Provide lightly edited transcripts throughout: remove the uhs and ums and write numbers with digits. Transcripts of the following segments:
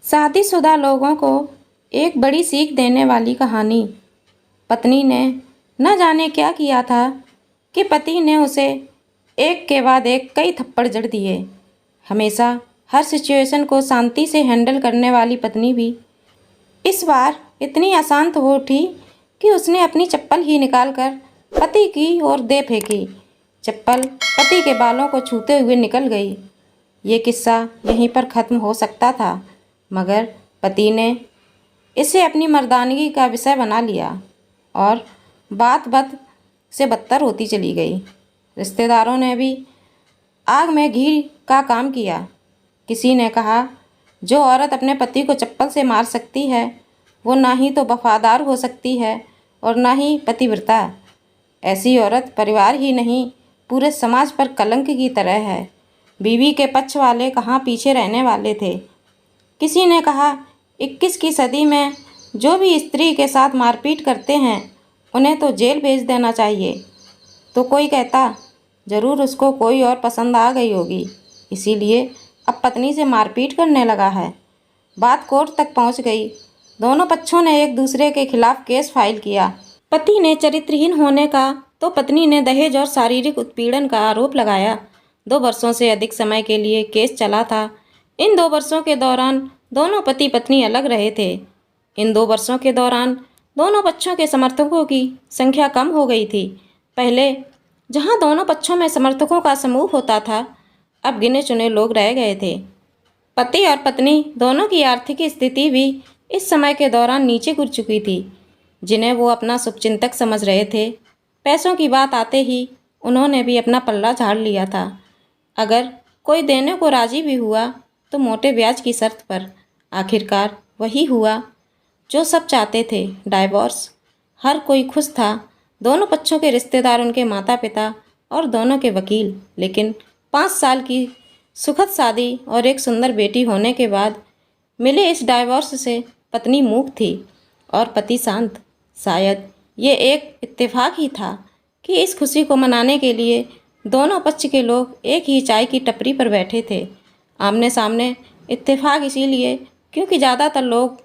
शादीशुदा लोगों को एक बड़ी सीख देने वाली कहानी। पत्नी ने न जाने क्या किया था कि पति ने उसे एक के बाद एक कई थप्पड़ जड़ दिए। हमेशा हर सिचुएशन को शांति से हैंडल करने वाली पत्नी भी इस बार इतनी अशांत हो उठी कि उसने अपनी चप्पल ही निकालकर पति की ओर दे फेंकी। चप्पल पति के बालों को छूते हुए निकल गई। ये किस्सा यहीं पर ख़त्म हो सकता था, मगर पति ने इसे अपनी मर्दानगी का विषय बना लिया और बात बद से बदतर होती चली गई। रिश्तेदारों ने भी आग में घी का काम किया। किसी ने कहा, जो औरत अपने पति को चप्पल से मार सकती है वो ना ही तो वफादार हो सकती है और ना ही पतिव्रता। ऐसी औरत परिवार ही नहीं पूरे समाज पर कलंक की तरह है। बीवी के पक्ष वाले कहाँ पीछे रहने वाले थे। किसी ने कहा, 21 की सदी में जो भी स्त्री के साथ मारपीट करते हैं उन्हें तो जेल भेज देना चाहिए। तो कोई कहता, ज़रूर उसको कोई और पसंद आ गई होगी, इसीलिए अब पत्नी से मारपीट करने लगा है। बात कोर्ट तक पहुंच गई। दोनों पक्षों ने एक दूसरे के खिलाफ केस फाइल किया। पति ने चरित्रहीन होने का तो पत्नी ने दहेज और शारीरिक उत्पीड़न का आरोप लगाया। 2 वर्षों से अधिक समय के लिए केस चला था। इन 2 वर्षों के दौरान दोनों पति पत्नी अलग रहे थे। इन 2 वर्षों के दौरान दोनों पक्षों के समर्थकों की संख्या कम हो गई थी। पहले जहां दोनों पक्षों में समर्थकों का समूह होता था, अब गिने चुने लोग रह गए थे। पति और पत्नी दोनों की आर्थिक स्थिति भी इस समय के दौरान नीचे गिर चुकी थी। जिन्हें वो अपना शुभचिंतक समझ रहे थे, पैसों की बात आते ही उन्होंने भी अपना पल्ला झाड़ लिया था। अगर कोई देने को राजी भी हुआ तो मोटे ब्याज की शर्त पर। आखिरकार वही हुआ जो सब चाहते थे, डाइवोर्स। हर कोई खुश था, दोनों पक्षों के रिश्तेदार, उनके माता पिता और दोनों के वकील। लेकिन 5 साल की सुखद शादी और एक सुंदर बेटी होने के बाद मिले इस डाइवोर्स से पत्नी मूक थी और पति शांत। शायद ये एक इत्तेफाक ही था कि इस खुशी को मनाने के लिए दोनों पक्ष के लोग एक ही चाय की टपरी पर बैठे थे, आमने सामने। इत्तेफाक इसीलिए क्योंकि ज़्यादातर लोग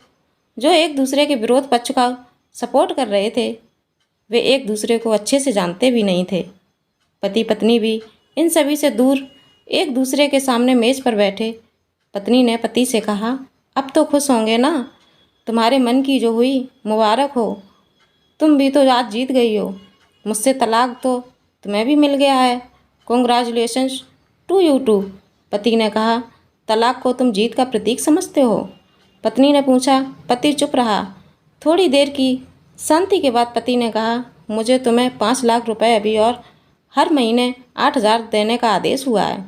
जो एक दूसरे के विरोध पक्ष का सपोर्ट कर रहे थे, वे एक दूसरे को अच्छे से जानते भी नहीं थे। पति पत्नी भी इन सभी से दूर एक दूसरे के सामने मेज़ पर बैठे। पत्नी ने पति से कहा, अब तो खुश होंगे ना? तुम्हारे मन की जो हुई मुबारक हो, तुम भी तो आज जीत गई हो। मुझसे तलाक तो तुम्हें भी मिल गया है। Congratulations to you too. पति ने कहा, तलाक को तुम जीत का प्रतीक समझते हो? पत्नी ने पूछा। पति चुप रहा। थोड़ी देर की शांति के बाद पति ने कहा, मुझे तुम्हें 5 लाख रुपए अभी और हर महीने 8,000 देने का आदेश हुआ है।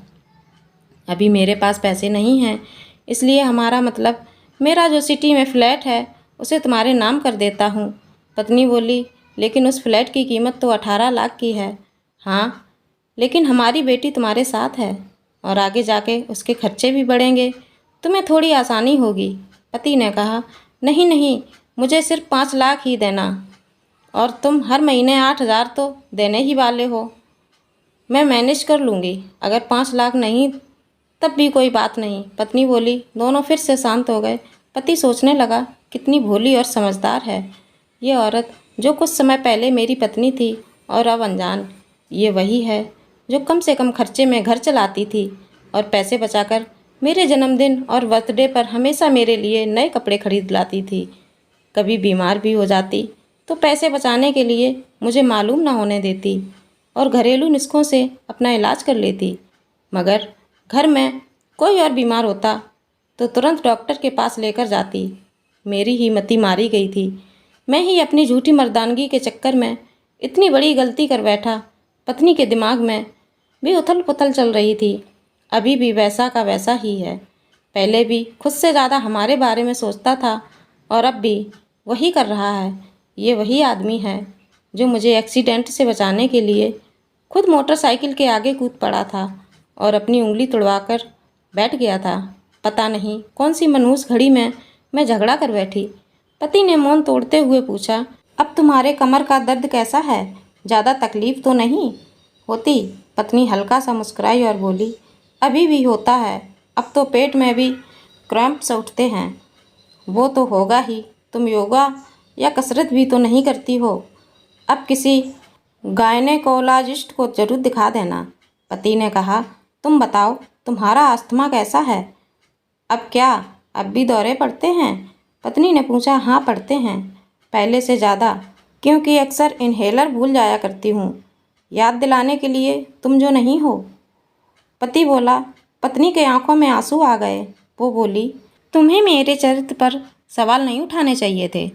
अभी मेरे पास पैसे नहीं हैं, इसलिए हमारा मतलब मेरा जो सिटी में फ्लैट है उसे तुम्हारे नाम कर देता हूँ। पत्नी बोली, लेकिन उस फ्लैट की कीमत तो 18 लाख की है। हाँ, लेकिन हमारी बेटी तुम्हारे साथ है और आगे जाके उसके खर्चे भी बढ़ेंगे, तुम्हें थोड़ी आसानी होगी। पति ने कहा, नहीं नहीं, मुझे सिर्फ 5 लाख ही देना और तुम हर महीने 8,000 तो देने ही वाले हो। मैं मैनेज कर लूँगी। अगर 5 लाख नहीं तब भी कोई बात नहीं। पत्नी बोली। दोनों फिर से शांत हो गए। पति सोचने लगा, कितनी भोली और समझदार है ये औरत, जो कुछ समय पहले मेरी पत्नी थी और अब अनजान। ये वही है जो कम से कम खर्चे में घर चलाती थी और पैसे बचाकर मेरे जन्मदिन और बर्थडे पर हमेशा मेरे लिए नए कपड़े खरीद लाती थी। कभी बीमार भी हो जाती तो पैसे बचाने के लिए मुझे मालूम ना होने देती और घरेलू नुस्खों से अपना इलाज कर लेती। मगर घर में कोई और बीमार होता तो तुरंत डॉक्टर के पास लेकर जाती। मेरी ही मति मारी गई थी। मैं ही अपनी झूठी मर्दानगी के चक्कर में इतनी बड़ी गलती कर बैठा। पत्नी के दिमाग में भी उथल पुथल चल रही थी। अभी भी वैसा का वैसा ही है। पहले भी खुद से ज़्यादा हमारे बारे में सोचता था और अब भी वही कर रहा है। ये वही आदमी है जो मुझे एक्सीडेंट से बचाने के लिए खुद मोटरसाइकिल के आगे कूद पड़ा था और अपनी उंगली तुड़वाकर बैठ गया था। पता नहीं कौन सी मनहूस घड़ी में मैं झगड़ा कर बैठी। पति ने मौन तोड़ते हुए पूछा, अब तुम्हारे कमर का दर्द कैसा है? ज़्यादा तकलीफ तो नहीं होती? पत्नी हल्का सा मुस्कुराई और बोली, अभी भी होता है। अब तो पेट में भी क्रैम्प्स उठते हैं। वो तो होगा ही, तुम योगा या कसरत भी तो नहीं करती हो। अब किसी गायनेकोलॉजिस्ट को जरूर दिखा देना। पति ने कहा, तुम बताओ, तुम्हारा अस्थमा कैसा है? अब क्या, अब भी दौरे पड़ते हैं? पत्नी ने पूछा। हाँ, पड़ते हैं, पहले से ज़्यादा, क्योंकि अक्सर इन्हेलर भूल जाया करती हूँ, याद दिलाने के लिए तुम जो नहीं हो। पति बोला। पत्नी के आंखों में आंसू आ गए। वो बोली, तुम्हें मेरे चरित्र पर सवाल नहीं उठाने चाहिए थे,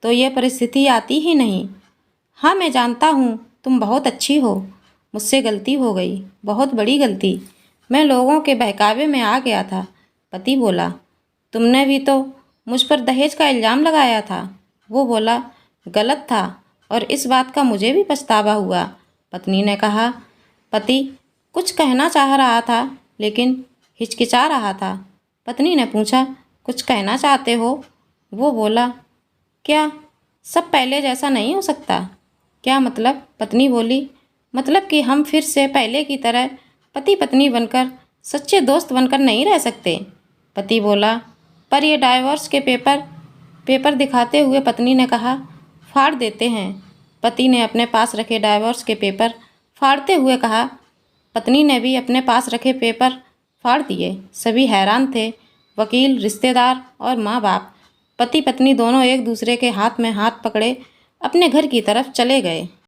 तो ये परिस्थिति आती ही नहीं। हाँ, मैं जानता हूँ तुम बहुत अच्छी हो, मुझसे गलती हो गई, बहुत बड़ी गलती। मैं लोगों के बहकावे में आ गया था। पति बोला। तुमने भी तो मुझ पर दहेज का इल्ज़ाम लगाया था। वो बोला, गलत था और इस बात का मुझे भी पछतावा हुआ। पत्नी ने कहा। पति कुछ कहना चाह रहा था लेकिन हिचकिचा रहा था। पत्नी ने पूछा, कुछ कहना चाहते हो? वो बोला, क्या सब पहले जैसा नहीं हो सकता? क्या मतलब? पत्नी बोली, मतलब कि हम फिर से पहले की तरह पति पत्नी बनकर, सच्चे दोस्त बनकर नहीं रह सकते। पति बोला, पर ये डाइवोर्स के पेपर दिखाते हुए पत्नी ने कहा, फाड़ देते हैं। पति ने अपने पास रखे डाइवोर्स के पेपर फाड़ते हुए कहा। पत्नी ने भी अपने पास रखे पेपर फाड़ दिए। सभी हैरान थे, वकील, रिश्तेदार और माँ बाप। पति पत्नी दोनों एक दूसरे के हाथ में हाथ पकड़े अपने घर की तरफ चले गए।